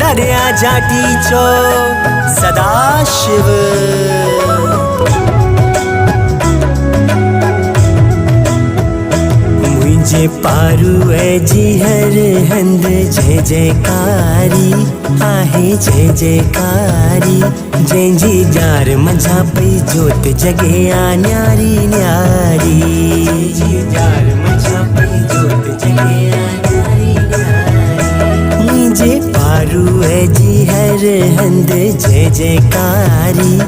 दर्या जाटीचो सदाशिव मुझे पारू है जी हर हंद जय जयकारी आहे जय जयकारी जंहिंजी जार मझा पई जोत जगे आ न्यारी न्यारी जंहिंजी जार मझा पई जोत जगे आ न्यारी न्यारी मुझे पारू है जी हर हंद जय जयकारी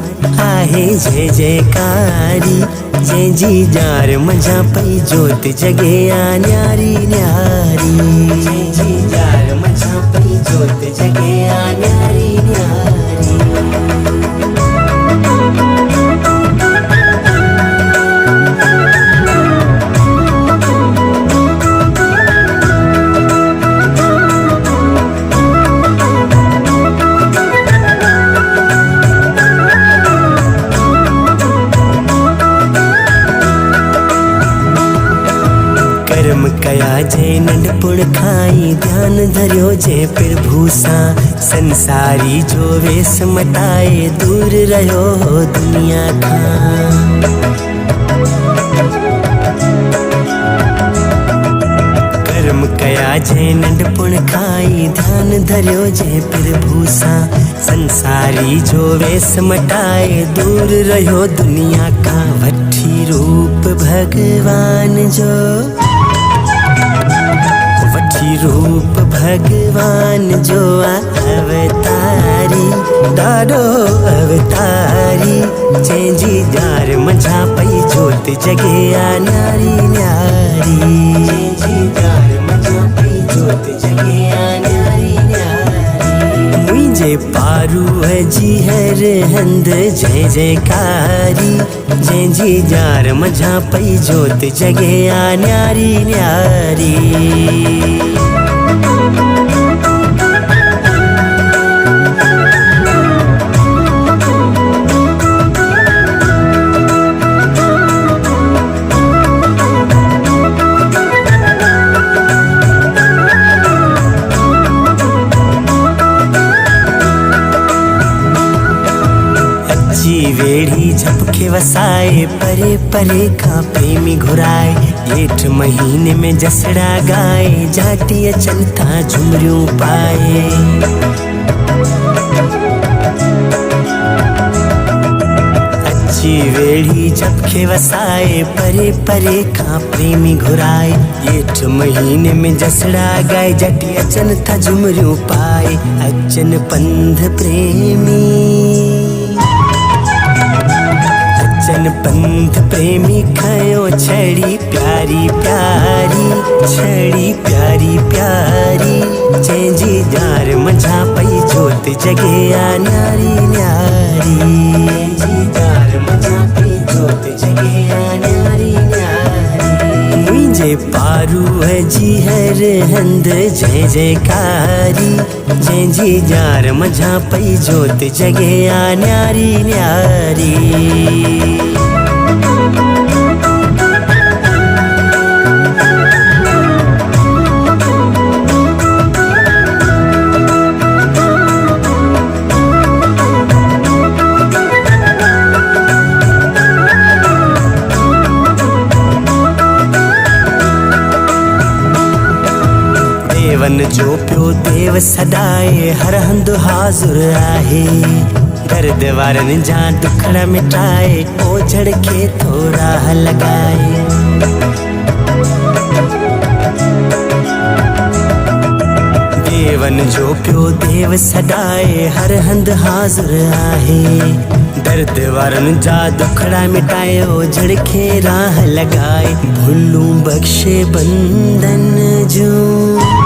आहे जय जयकारी जंहिंजी जार मझा पई जोत जगे आ न्यारी न्यारी जंहिंजी जार मझा पई जोत जगे आ न्यारी न्यारी कर्म कया जे नंढपुण खाई ध्यान धरियो जे प्रभु सां संसारी जो वेस मटाए दूर रहियो हो दुनिया खां कर्म कया जे नंढपुण खाई ध्यान धरियो जे प्रभु सां संसारी जो वेस मटाए दूर रहियो दुनिया खां वठी रूप भगवान जो वठी रूप भगवान जो अवतारी ॾाढो अवतारी जंहिंजी जार मझा पई जोत जगे आ न्यारी न्यारी जंहिंजी जार मझा पई जोत जगे आ न्यारी न्यारी मुंहिंजे पारू जी हर हंद जय जयकारी जंहिंजी जार मझा पई जोत जगे आ न्यारी न्यारी वेड़ी झपके वसाए परे परे खां प्रेमी घुराए जेठ महीने में जसड़ा गाए जाटी अचन था झुमरियूं पाए अच्छी वेड़ी झपके वसाए परे परे खां प्रेमी घुराए जेठ महीने में जसड़ा गाए जाटी अचन था झुमरियूं पाए अचन पंध प्रेमी अचन पंथ प्रेमी खयो छड़ी प्यारी प्यारी छड़ी प्यारी प्यारी जंहिंजी जार मझा पई जोत जगे आ न्यारी न्यारी जंहिंजी जार मझा पई जोत जगे आ न्यारी न्यारी मुंहिंजे पारू जी हर हंद जय जयकारी जंहिंजी जार मझा पई जोत जगे आ न्यारी न्यारी देवन जो पियो देव सदाए हर हंधु हाज़ुर आहे दर्द वारनि जा दुखड़ा मिटाए ओझड़ खे थोड़ा लॻाए देवन जो पियो देव सदाए हर हंधु हाज़ुर आहे दर्द वारनि जा दुखड़ा मिटाए ओझड़ खे राह लॻाए भुलूं बख़्शे बंदन जूं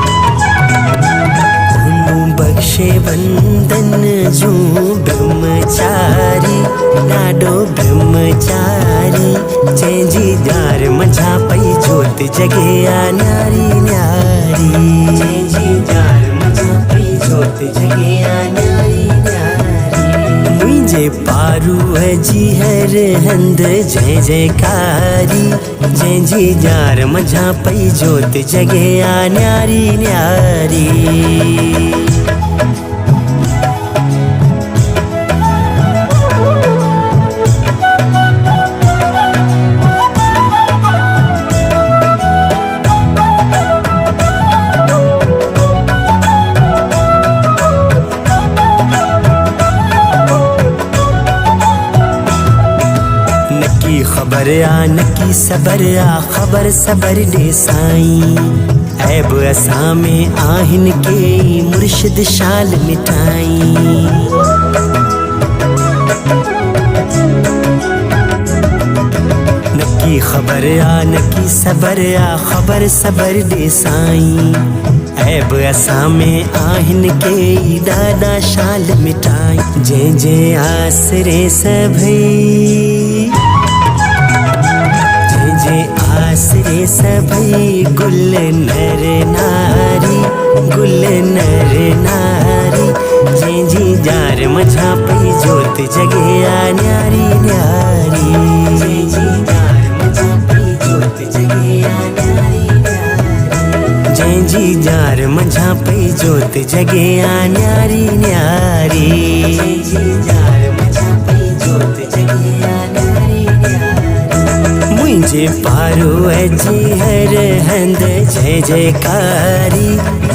बख्शे बंदन जूं ब्रह्मचारी ॾाढो ब्रह्मचारी जंहिंजी जार मझा पई जोत जगे आ न्यारी न्यारी जंहिंजी जार मझा पई जोत जगे आ न्यारी न्यारी मुंहिंजे पारू जी हर हंद जय जयकारी जंहिंजी जार मझा पई जोत जगे आ न्यारी न्यारी खबर आ नकी सबर आ खबर सबर दे साईं ऐब असां में आहिन के मुर्शिद शाल मिटाई नकी खबर आ नकी सबर आ खबर सबर दे साईं ऐब असां में आहिन के दादा शाल मिटाई जंहिं जंहिं आसरे सभई आसरे सभई गुल नर नारी गुल नर नारी जंहिंजी जार मझा पई जोत जगे आ न्यारी न्यारी जंहिंजी जार मझा पई जोत जगे आ न्यारी न्यारी जंहिंजी जार मझा पई जोत जगे आ न्यारी न्यारी जंहिंजी जार मझा पई जोत जगे आ न्यारी न्यारी मुझे पारो अजी हर हंद जय जयकारी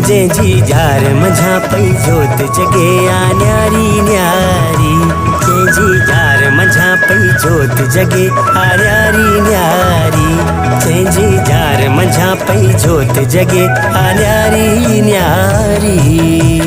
जंहिंजी जार मझा पई जोत जगे आ न्यारी न्यारी जंहिंजी जार मझा पई जोत जगे आ न्यारी न्यारी जंहिंजी जार मझा पई जोत जगे आ न्यारी न्यारी।